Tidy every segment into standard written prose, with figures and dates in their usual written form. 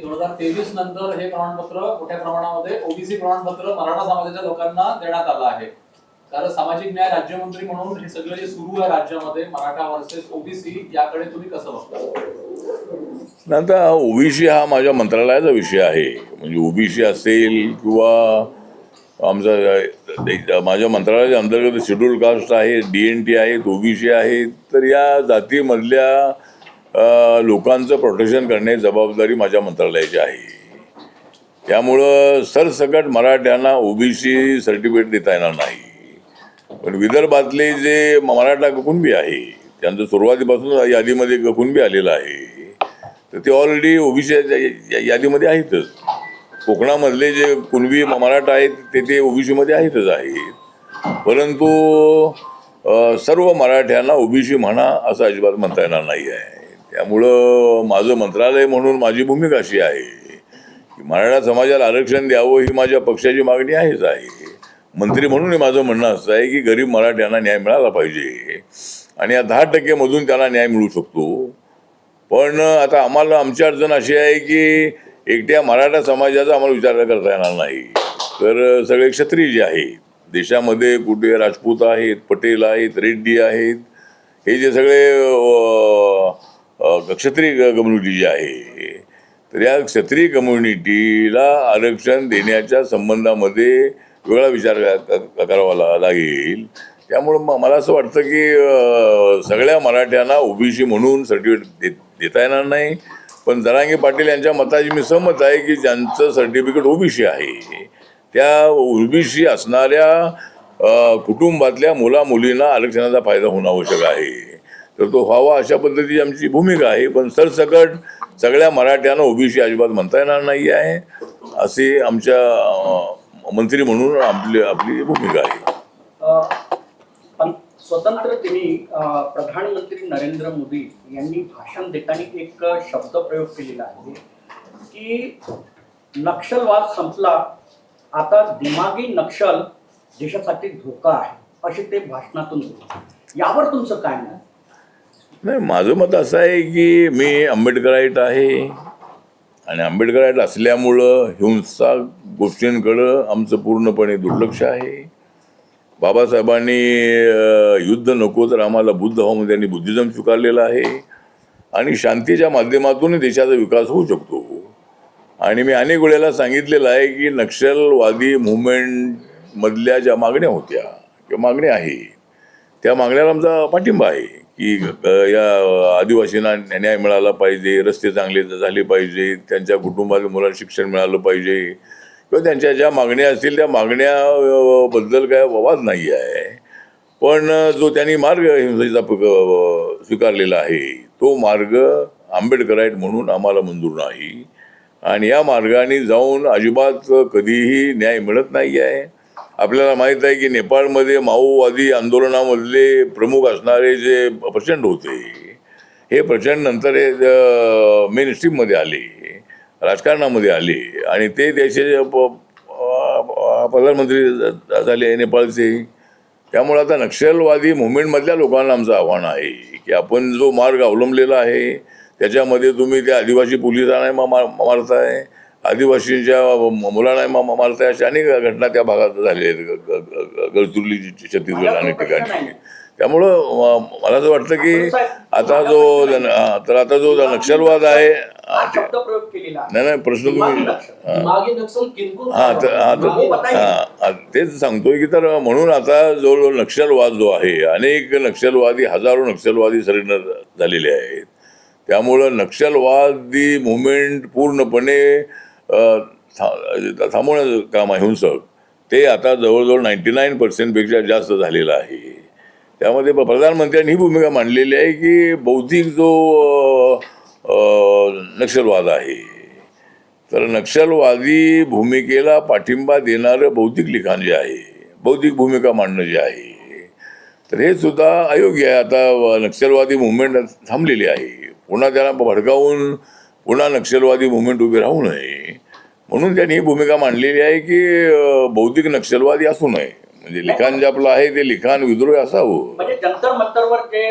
2023 नंतर हे प्रमाणपत्र मोठ्या प्रमाणामध्ये ओबीसी प्रमाणपत्र मराठा समाजाच्या लोकांना देण्यात आलं आहे. कारण सामाजिक न्याय राज्यमंत्री म्हणून हे सगळं जे सुरू आहे राज्यामध्ये मराठा वर्सेस ओबीसी, याकडे तुम्ही कसं बघता? आता ओबीसी हा माझ्या मंत्रालयाचा विषय आहे. म्हणजे ओबीसी असेल किंवा माझ्या मंत्रालयाच्या अंतर्गत शेड्यूल कास्ट आहे, DNT आहेत, ओबीसी आहेत. तर या जातीमधल्या लोकांचं प्रोटेक्शन करण्याची जबाबदारी माझ्या मंत्रालयाची आहे. त्यामुळं सरसकट मराठ्यांना ओबीसी सर्टिफिकेट देता येणार नाही. पण विदर्भातले जे मराठा कुणबी आहे त्यांचं सुरुवातीपासून यादीमध्ये कुणबी आलेलं आहे, तर ते ऑलरेडी ओबीसी यादीमध्ये आहेतच. कोकणामधले जे कुणबी मराठा आहेत ते ओबीसीमध्ये आहेतच आहेत. परंतु सर्व मराठ्यांना ओबीसी म्हणा असं अजिबात म्हणता येणार नाही आहे. त्यामुळं माझं मंत्रालय म्हणून माझी भूमिका अशी आहे की मराठा समाजाला आरक्षण द्यावं ही माझ्या पक्षाची मागणी आहेच आहे. मंत्री म्हणून माझं म्हणणं असं आहे की गरीब मराठ्यांना न्याय मिळाला पाहिजे आणि या 10% मधून त्याला न्याय मिळू शकतो. पण आता आम्हाला आमची अडचण अशी आहे की एकट्या मराठा समाजाचा आम्हाला विचार करता येणार नाही. तर सगळे क्षत्रिय जे आहेत देशामध्ये, कुठे राजपूत आहेत, पटेल आहेत, रेड्डी आहेत, हे जे सगळे क्षत्रिय कम्युनिटी जी आहे, तर या क्षत्रिय कम्युनिटीला आरक्षण देण्याच्या संबंधामध्ये वेगळा विचार करावा लागेल. त्यामुळं मला असं वाटतं की सगळ्या मराठ्यांना ओबीसी म्हणून सर्टिफिकेट देता येणार नाही. पण जरांगे पाटील यांच्या मताची मी सहमत आहे की ज्यांचं सर्टिफिकेट ओबीसी आहे त्या ओबीसी असणाऱ्या कुटुंबातल्या मुलींना आरक्षणाचा फायदा होणं आवश्यक आहे. तर तो व्हावा अशा पद्धतीची आमची भूमिका आहे. पण सरसकट सगळ्या मराठ्यांना ओबीसी अजिबात म्हणता येणार नाही आहे असे आमच्या मंत्री म्हणून आपली भूमिका आहे. स्वतंत्र दिनी प्रधानमंत्री नरेंद्र मोदी यांनी भाषण देताना एक शब्द प्रयोग केलेला आहे की नक्षलवाद संपला, आता दिमागी नक्षल देशासाठी धोका आहे, असे ते भाषणातून बोलले. यावर तुमचं काय मत? नाही, माझं मत असं आहे की मी आंबेडकराईट आहे आणि आंबेडकराईट असल्यामुळं हिंसक गोष्टींकडं आमचं पूर्णपणे दुर्लक्ष आहे. बाबासाहेबांनी युद्ध नको तर आम्हाला बुद्ध व्हा म्हणून त्यांनी बुद्धिझम स्वीकारलेला आहे आणि शांतीच्या माध्यमातून देशाचा विकास होऊ शकतो. आणि मी अनेक वेळेला सांगितलेलं आहे की नक्षलवादी मुवमेंटमधल्या ज्या मागण्या होत्या किंवा मागण्या आहेत त्या मागण्याला आमचा पाठिंबा आहे की या आदिवासींना न्याय मिळाला पाहिजे, रस्ते चांगले झाले पाहिजे, त्यांच्या कुटुंबातील मुलांना शिक्षण मिळालं पाहिजे किंवा त्यांच्या ज्या मागण्या असतील त्या मागण्याबद्दल काय वाद नाही आहे. पण जो त्यांनी मार्ग हिंसेचा स्वीकारलेला आहे तो मार्ग आंबेडकराईट म्हणून आम्हाला मंजूर नाही आणि या मार्गाने जाऊन अजिबात कधीही न्याय मिळत नाही आहे. आपल्याला माहीत आहे की नेपाळमध्ये माओवादी आंदोलनामधले प्रमुख असणारे जे प्रचंड होते हे प्रचंड नंतर हे मेन स्ट्रीममध्ये आले, राजकारणामध्ये आले आणि ते देशाचे प्रधानमंत्री झाले नेपाळचे. त्यामुळे आता नक्षलवादी मुवमेंटमधल्या लोकांना आमचं आव्हान आहे की आपण जो मार्ग अवलंबलेला आहे त्याच्यामध्ये तुम्ही त्या आदिवासी पोलिसांना मारताय, आदिवासींच्या मुलांना मारताय, अशा अनेक घटना त्या भागात झाल्या आहेत, गडचिरोली, छत्तीसगड अनेक ठिकाणी. त्यामुळं मला असं वाटतं की आता जो नक्षलवाद आहे, नाही प्रश्न तुम्ही तेच सांगतोय की तर म्हणून आता जो नक्षलवाद जो आहे, अनेक नक्षलवादी, हजारो नक्षलवादी सरेंडर झालेले आहेत. त्यामुळं नक्षलवादी मुवमेंट पूर्णपणे थांबवण्याचं काम आहे हिंसक, ते आता जवळजवळ 99% पेक्षा जास्त झालेलं आहे. त्यामध्ये प्रधानमंत्र्यांनी ही भूमिका मांडलेली आहे की बौद्धिक जो नक्षलवाद आहे, तर नक्षलवादी भूमिकेला पाठिंबा देणारं बौद्धिक लिखाण जे आहे, बौद्धिक भूमिका मांडणं जे आहे, तर हे सुद्धा अयोग्य आहे. आता नक्षलवादी मुवमेंट थांबलेली आहे, पुन्हा त्यांना भडकावून पुन्हा नक्षलवादी मुवमेंट उभी राहू नये म्हणून त्यांनी ही भूमिका मांडलेली आहे की बौद्धिक नक्षलवादी असू नये. म्हणजे लिखाण जे आपलं आहे ते लिखाण विद्रोही असावं. म्हणजे जंतर मंतरवर जे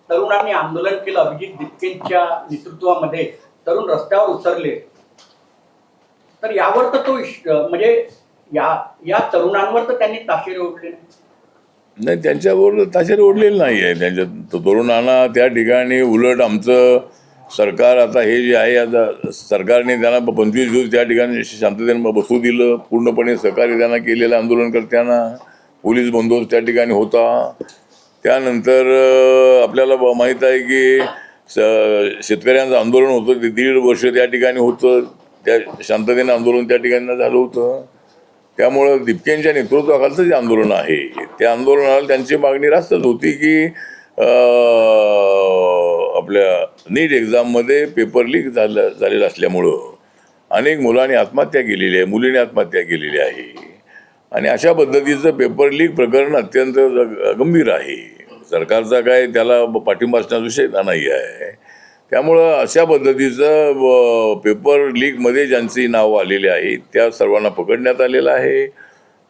तरुणांनी आंदोलन केलं, अभिजित दिपकेंच्या नेतृत्वामध्ये तरुण रस्त्यावर उतरले, तर यावर तर तो म्हणजे या तरुणांवर तर त्यांनी ताशेरे ओढले नाही. नाही, त्यांच्यावर ताशेरे ओढलेले नाही आहे. त्यांच्या तरुणांना त्या ठिकाणी उलट आमचं सरकार आता हे जे आहे, आता सरकारने त्यांना 25 दिवस त्या ठिकाणी शांततेने बसू दिलं. पूर्णपणे सहकार्य त्यांना केलेलं आंदोलनकर्त्यांना. पोलीस बंदोबस्त त्या ठिकाणी होता. त्यानंतर आपल्याला माहीत आहे की शेतकऱ्यांचं आंदोलन होतं, ते 1.5 वर्ष त्या ठिकाणी होतं. त्या शांततेने आंदोलन त्या ठिकाणी झालं होतं. त्यामुळं दिपकेंच्या नेतृत्वाखालचं जे आंदोलन आहे, त्या आंदोलनाला त्यांची मागणी रास्तच होती की आपल्या नीट एक्झाममध्ये पेपर लीक झालेलं असल्यामुळं अनेक मुलांनी आत्महत्या केलेली आहे, मुलींनी आत्महत्या केलेली आहे. आणि अशा पद्धतीचं पेपर लीक प्रकरण अत्यंत गंभीर आहे. सरकारचा काय त्याला पाठिंबा असण्याचा विषय नाही आहे. त्यामुळं अशा पद्धतीचं पेपर लीकमध्ये ज्यांची नावं आलेली आहेत त्या सर्वांना पकडण्यात आलेलं आहे.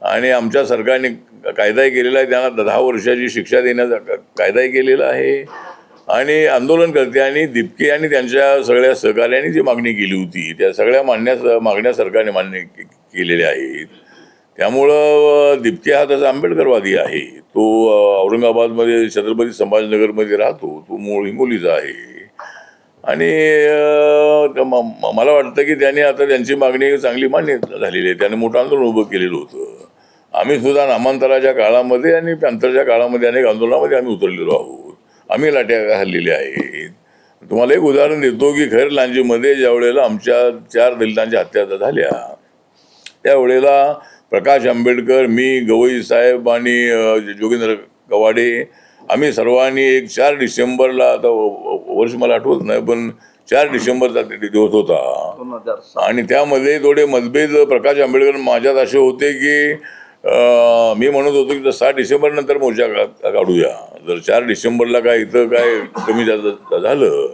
आणि आमच्या सरकारने कायदाही केलेला आहे, त्यांना 10 वर्षाची शिक्षा देण्याचा कायदाही केलेला आहे. आणि आंदोलनकर्त्यांनी दिपके आणि त्यांच्या सगळ्या सहकार्यांनी जी मागणी केली होती त्या सगळ्या मागण्या सरकारने मान्य केलेल्या आहेत. त्यामुळं दिपके हा तसा आंबेडकरवादी आहे. तो औरंगाबादमध्ये छत्रपती संभाजीनगरमध्ये राहतो. तो मूळ हिंगोलीचा आहे. आणि मला वाटतं की त्याने आता त्यांची मागणी चांगली मान्य झालेली आहे. त्याने मोठं आंदोलन उभं केलेलं होतं. आम्ही सुद्धा नामांतराच्या काळामध्ये आणि पॅंथरच्या काळामध्ये अनेक आंदोलनामध्ये आम्ही उतरलेलो आहोत. आम्ही लाट्या हल्लेल्या आहेत. तुम्हाला एक उदाहरण देतो की खैर लांजीमध्ये ज्या वेळेला आमच्या 4 दलितांच्या हत्या झाल्या त्यावेळेला प्रकाश आंबेडकर, मी, गवई साहेब आणि जोगेंद्र कवाडे आम्ही सर्वांनी एक 4 डिसेंबरला, आता वर्ष मला आठवत नाही पण 4 डिसेंबरचा दिवस होता. आणि त्यामध्ये थोडे मतभेद प्रकाश आंबेडकर माझ्यात असे होते की मी म्हणत होतो की 6 डिसेंबर नंतर मोर्चा काढूया. जर 4 डिसेंबरला काय इथं काय कमी जास्त झालं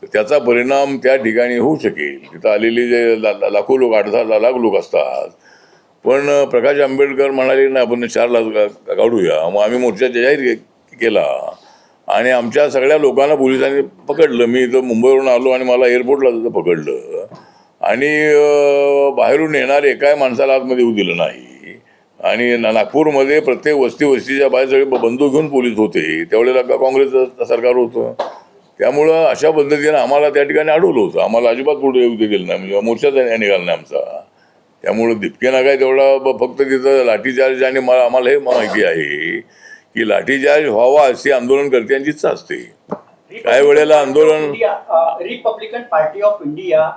तर त्याचा परिणाम त्या ठिकाणी होऊ शकेल. तिथं आलेले जे लाखो लोक, 8-10 लाख लोक असतात. पण प्रकाश आंबेडकर म्हणाले नाही आपण 4 लाख काढूया. मग आम्ही मोर्चा जाहीर केला आणि आमच्या सगळ्या लोकांना पोलिसांनी पकडलं. मी इथं मुंबईवरून आलो आणि मला एअरपोर्टला पकडलं आणि बाहेरून येणारे एकाही माणसाला आतमध्ये येऊ दिलं नाही. आणि नागपूरमध्ये प्रत्येक वस्तीच्या बाहेर सगळे बंदूक घेऊन पोलीस होते. त्यावेळेला काँग्रेसचं सरकार होतं. त्यामुळं अशा पद्धतीनं आम्हाला त्या ठिकाणी अडवलं होतं. आम्हाला अजिबात पुढे येऊ दिलेलं नाही, म्हणजे मोर्चाचा निघाला नाही आमचा. त्यामुळं दिपकेना काय तेवढा फक्त तिथं लाठीचार्ज, आणि आम्हाला हे माहिती आहे की लाठीचार्ज व्हावा अशी आंदोलनकर्त्यांची इच्छा असते. काही वेळेला आंदोलन रिपब्लिकन पार्टी ऑफ इंडिया